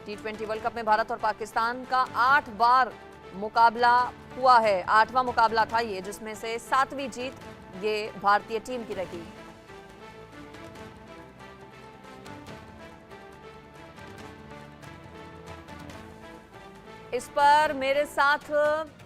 T20 world cup में भारत और पाकिस्तान का 8 बार मुकाबला हुआ है। 8वां मुकाबला था ये, जिसमें से 7वीं जीत ये भारतीय टीम की रही। इस पर मेरे साथ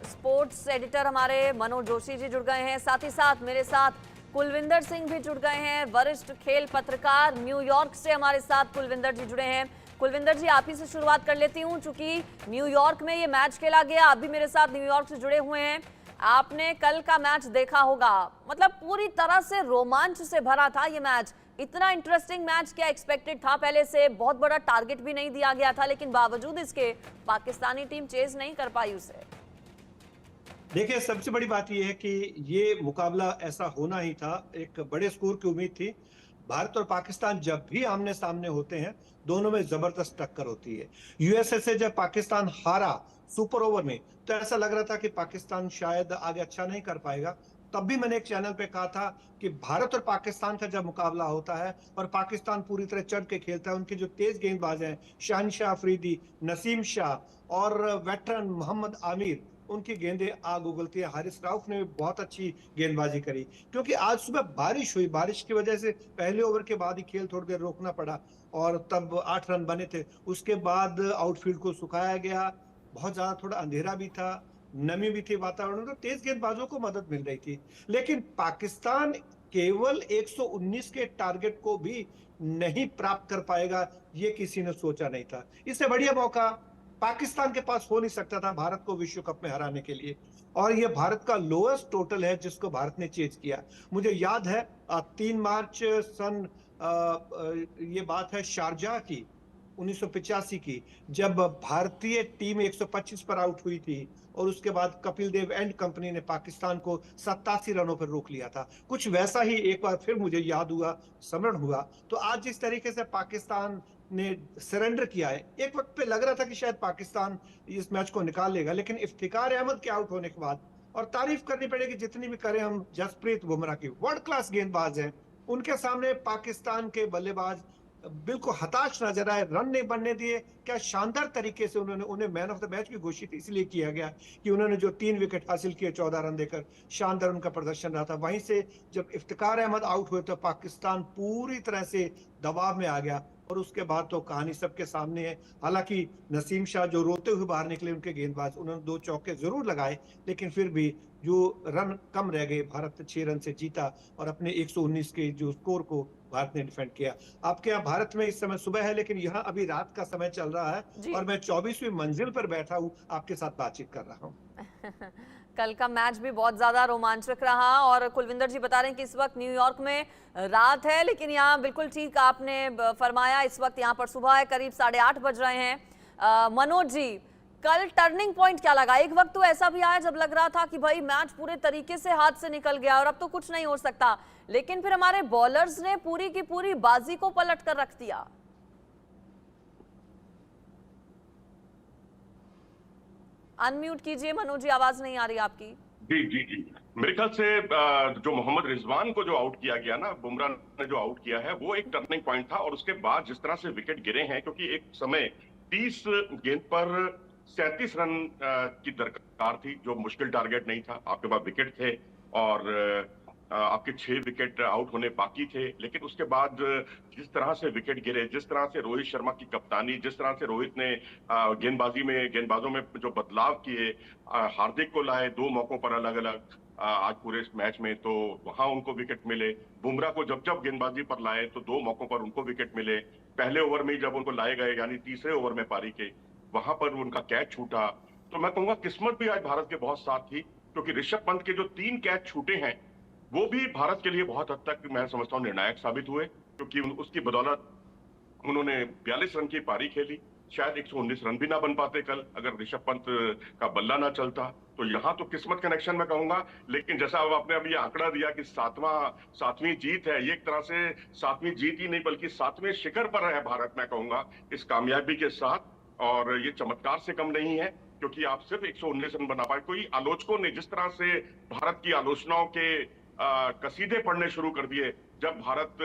स्पोर्ट्स एडिटर हमारे मनोज जोशी जी जुड़ गए हैं। साथ ही साथ मेरे साथ कुलविंदर सिंह भी जुड़ गए हैं, वरिष्ठ खेल पत्रकार। न्यूयॉर्क से हमारे साथ कुलविंदर जी जुड़े हैं। कुलविंदर जी, आप ही से शुरुआत कर लेती हूं, चूंकि न्यूयॉर्क में ये मैच खेला गया, आप भी मेरे साथ न्यूयॉर्क से जुड़े हुए हैं। आपने कल का मैच देखा होगा, मतलब पूरी तरह से रोमांच से भरा था ये मैच। इतना इंटरेस्टिंग मैच क्या एक्सपेक्टेड था पहले से? बहुत बड़ा टारगेट भी नहीं दिया गया था, लेकिन बावजूद इसके पाकिस्तानी टीम चेज नहीं कर पाई उसे। देखिए, सबसे बड़ी बात यह है कि ये मुकाबला ऐसा होना ही था। एक बड़े स्कोर की उम्मीद थी। भारत और पाकिस्तान जब भी आमने सामने होते हैं, दोनों में जबरदस्त टक्कर होती है। यूएसए से जब पाकिस्तान हारा सुपर ओवर में, तो ऐसा लग रहा था कि पाकिस्तान शायद आगे अच्छा नहीं कर पाएगा। तब भी मैंने एक चैनल पे कहा था कि भारत और पाकिस्तान का जब मुकाबला होता है और पाकिस्तान पूरी तरह चढ़ के खेलता है, उनके जो तेज गेंदबाज हैं, शहनशाह अफरीदी, नसीम शाह और वेटरन मोहम्मद आमिर, उनकी गेंदें आग उगलती है। हारिस राउफ ने भी बहुत अच्छी गेंदबाजी करी। क्योंकि आज सुबह बारिश हुई, बारिश की वजह से पहले ओवर के बाद ही खेल थोड़ी देर रोकना पड़ा और तब 8 रन बने थे। उसके बाद आउटफील्ड को सुखाया गया। बहुत ज्यादा थोड़ा अंधेरा भी था, नमी भी थी वातावरण में, तो तेज गेंदबाजों को मदद मिल रही थी। लेकिन पाकिस्तान केवल 119 के टारगेट को भी नहीं प्राप्त कर पाएगा, ये किसी ने सोचा नहीं था। इससे बढ़िया मौका पाकिस्तान के पास हो नहीं सकता था भारत को विश्व कप में हराने के लिए। और यह भारत का लोएस्ट टोटल है जिसको भारत ने चेज किया। मुझे याद है 3 मार्च सन ये बात है शारजाह की, 1985 की, जब भारतीय टीम 125 पर आउट हुई थी और उसके बाद कपिल देव एंड कंपनी ने पाकिस्तान को 87 रनों पर रोक लिया था। कुछ वैसा ही एक बार फिर मुझे याद हुआ, स्मरण हुआ। तो आज जिस तरीके से पाकिस्तान ने सरेंडर किया है, एक वक्त पे लग रहा था कि शायद पाकिस्तान इस मैच को निकाल लेगा, लेकिन इफ्तिकार अहमद के आउट होने के बाद, और तारीफ करनी पड़ेगी जितनी भी करें हम जसप्रीत बुमराह की, वर्ल्ड क्लास गेंदबाज हैं, उनके सामने पाकिस्तान के बल्लेबाज बिल्कुल हताश नजर आए, रन नहीं बनने दिए। क्या शानदार तरीके से उन्होंने, उन्हें मैन ऑफ द मैच भी घोषित इसलिए किया गया कि उन्होंने जो 3 विकेट हासिल किए 14 रन देकर, शानदार उनका प्रदर्शन रहा था। वहीं से जब इफ्तिकार अहमद आउट हुए तो पाकिस्तान पूरी तरह से दबाव में आ गया और उसके बाद तो कहानी सबके सामने है। हालांकि नसीम शाह जो रोते हुए बाहर निकले, उनके गेंदबाज, उन्होंने 2 चौके जरूर लगाए, लेकिन फिर भी जो रन कम रह गए, भारत 6 रन से जीता और अपने 119 के जो स्कोर को भारत ने डिफेंड किया। आपके यहाँ भारत में इस समय सुबह है, लेकिन यहाँ अभी रात का समय चल रहा है जी। और मैं 24वीं मंजिल पर बैठा हूँ, आपके साथ बातचीत कर रहा हूँ। कल का मैच भी बहुत ज्यादा रोमांचक रहा और कुलविंदर जी बता रहे हैं कि इस वक्त न्यूयॉर्क में रात है, लेकिन यहाँ बिल्कुल ठीक आपने फरमाया, इस वक्त यहाँ पर सुबह है, करीब 8:30 बज रहे हैं। मनोज जी, कल टर्निंग पॉइंट क्या लगा? एक वक्त तो ऐसा भी आया जब लग रहा था कि भाई मैच पूरे तरीके से हाथ से निकल गया और अब तो कुछ नहीं हो सकता, लेकिन फिर हमारे बॉलर्स ने पूरी की पूरी बाजी को पलट कर रख दिया। अनम्यूट कीजिए मनोज जी, आवाज नहीं आ रही आपकी। जी जी जी, मेरे ख्याल से जो मोहम्मद रिजवान को जो आउट किया गया ना, बुमराह ने जो आउट किया है, वो एक टर्निंग पॉइंट था। और उसके बाद जिस तरह से विकेट गिरे हैं, क्योंकि एक समय 30 गेंद पर 37 रन की दरकार थी, जो मुश्किल टारगेट नहीं था। आपके पास विकेट थे और आपके 6 विकेट आउट होने बाकी थे। लेकिन उसके बाद जिस तरह से विकेट गिरे, जिस तरह से रोहित शर्मा की कप्तानी, जिस तरह से रोहित ने गेंदबाजों में जो बदलाव किए, हार्दिक को लाए 2 मौकों पर अलग अलग आज पूरे इस मैच में, तो वहां उनको विकेट मिले। बुमराह को जब जब गेंदबाजी पर लाए तो 2 मौकों पर उनको विकेट मिले। पहले ओवर में जब उनको लाए गए, यानी तीसरे ओवर में पारी के, वहां पर उनका कैच छूटा। तो मैं कहूंगा किस्मत भी आज भारत के बहुत साथ थी, क्योंकि ऋषभ पंत के जो 3 कैच छूटे हैं, वो भी भारत के लिए बहुत हद तक मैं समझता हूँ निर्णायक साबित हुए, क्योंकि उसकी बदौलत उन्होंने 42 रन की पारी खेली। शायद 119 रन भी ना बन पाते कल, अगर ऋषभ पंत का बल्ला ना चलता। तो यहाँ तो किस्मत कनेक्शन में कहूंगा। लेकिन जैसा अब आपने अभी आंकड़ा दिया कि 7वीं जीत है, ये एक तरह से 7वीं जीत ही नहीं बल्कि 7वें शिखर पर है भारत, मैं कहूंगा, इस कामयाबी के साथ। और ये चमत्कार से कम नहीं है, क्योंकि आप सिर्फ 119 रन बना पाए। कोई आलोचकों ने जिस तरह से भारत की आलोचनाओं के कसीदे पढ़ने शुरू कर दिए, जब भारत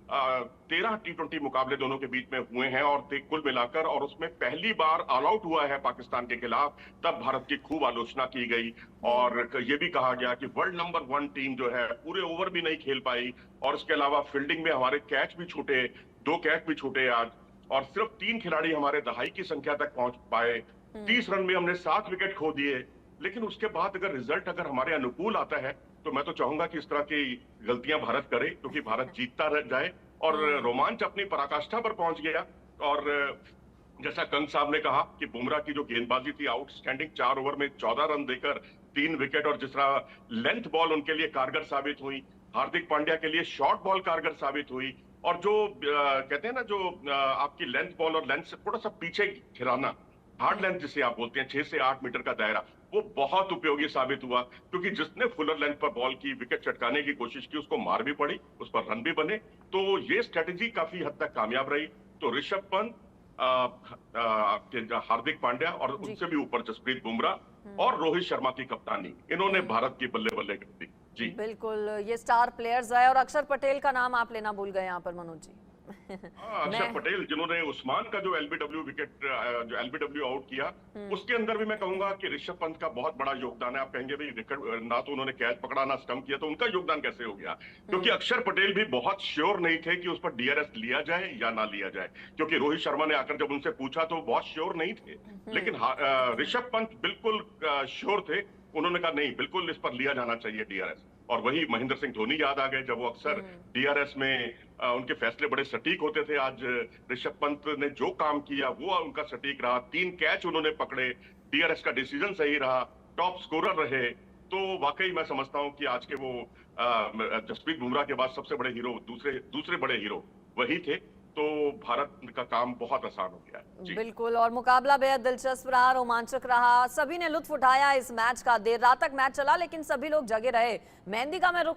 13 T20 मुकाबले दोनों के बीच में हुए हैं और कुल मिलाकर, और उसमें पहली बार ऑल आउट हुआ है पाकिस्तान के खिलाफ, तब भारत की खूब आलोचना की गई और ये भी कहा गया कि वर्ल्ड नंबर 1 टीम जो है पूरे ओवर भी नहीं खेल पाई, और इसके अलावा फील्डिंग में हमारे कैच भी छूटे, 2 कैच भी छूटे आज, और सिर्फ 3 खिलाड़ी हमारे दहाई की संख्या तक पहुंच पाए। 30 रन में हमने 7 विकेट खो दिए। लेकिन उसके बाद अगर रिजल्ट अगर हमारे अनुकूल आता है तो मैं तो चाहूंगा कि इस तरह की गलतियां भारत करे, क्योंकि भारत जीतता रह जाए और रोमांच अपनी पराकाष्ठा पर पहुंच गया। और जैसा कंग साहब ने कहा कि बुमराह की जो गेंदबाजी थी आउटस्टैंडिंग, 4 ओवर में 14 रन देकर 3 विकेट, और जिस तरह लेंथ बॉल उनके लिए कारगर साबित हुई, हार्दिक पांड्या के लिए शॉर्ट बॉल कारगर साबित हुई, और जो कहते हैं ना, जो आपकी लेंथ बॉल और लेंथ से थोड़ा सा पीछे खिलाना, हार्ड लेंथ जिसे आप बोलते हैं, 6 से 8 मीटर का दायरा, वो बहुत उपयोगी साबित हुआ, क्योंकि जिसने फुलर लेंथ पर बॉल की विकेट चटकाने की कोशिश की उसको मार भी पड़ी, उस पर रन भी बने। तो ये स्ट्रेटेजी काफी हद तक कामयाब रही। तो ऋषभ पंत, हार्दिक पांड्या और उनसे भी ऊपर जसप्रीत बुमराह और रोहित शर्मा की कप्तानी, इन्होंने भारत की बल्ले बल्ले कर दी। जी बिल्कुल, ये स्टार प्लेयर्स है। और अक्षर पटेल का नाम आप लेना भूल गए यहाँ पर मनोज जी। अक्षर पटेल, जिन्होंने उस्मान का जो एलबीडब्ल्यू विकेट, जो एलबीडब्ल्यू आउट किया, उसके अंदर भी मैं कहूंगा कि ऋषभ पंत का बहुत बड़ा योगदान है। आप कहेंगे भाई विकेट ना तो उन्होंने कैच पकड़ा ना स्टंप किया, तो उनका योगदान कैसे हो गया? क्योंकि अक्षर पटेल भी बहुत श्योर नहीं थे कि उस पर डीआरएस लिया जाए या ना लिया जाए, क्योंकि रोहित शर्मा ने आकर जब उनसे पूछा तो बहुत श्योर नहीं थे। लेकिन ऋषभ पंत बिल्कुल श्योर थे, उन्होंने कहा नहीं, बिल्कुल इस पर लिया जाना चाहिए डीआरएस। और वही महेंद्र सिंह धोनी याद आ गए, जब वो अक्सर डीआरएस में उनके फैसले बड़े सटीक होते थे। आज ऋषभ पंत ने जो काम किया वो उनका सटीक रहा, 3 कैच उन्होंने पकड़े, डीआरएस का डिसीजन सही रहा, टॉप स्कोरर रहे। तो वाकई मैं समझता हूं कि आज के वो जसप्रीत बुमराह के बाद सबसे बड़े हीरो, दूसरे बड़े हीरो वही थे। तो भारत का काम बहुत आसान हो गया है। बिल्कुल, और मुकाबला बेहद दिलचस्प रहा, रोमांचक रहा, सभी ने लुत्फ उठाया इस मैच का। देर रात तक मैच चला लेकिन सभी लोग जगे रहे। मेहंदी का मैं रुख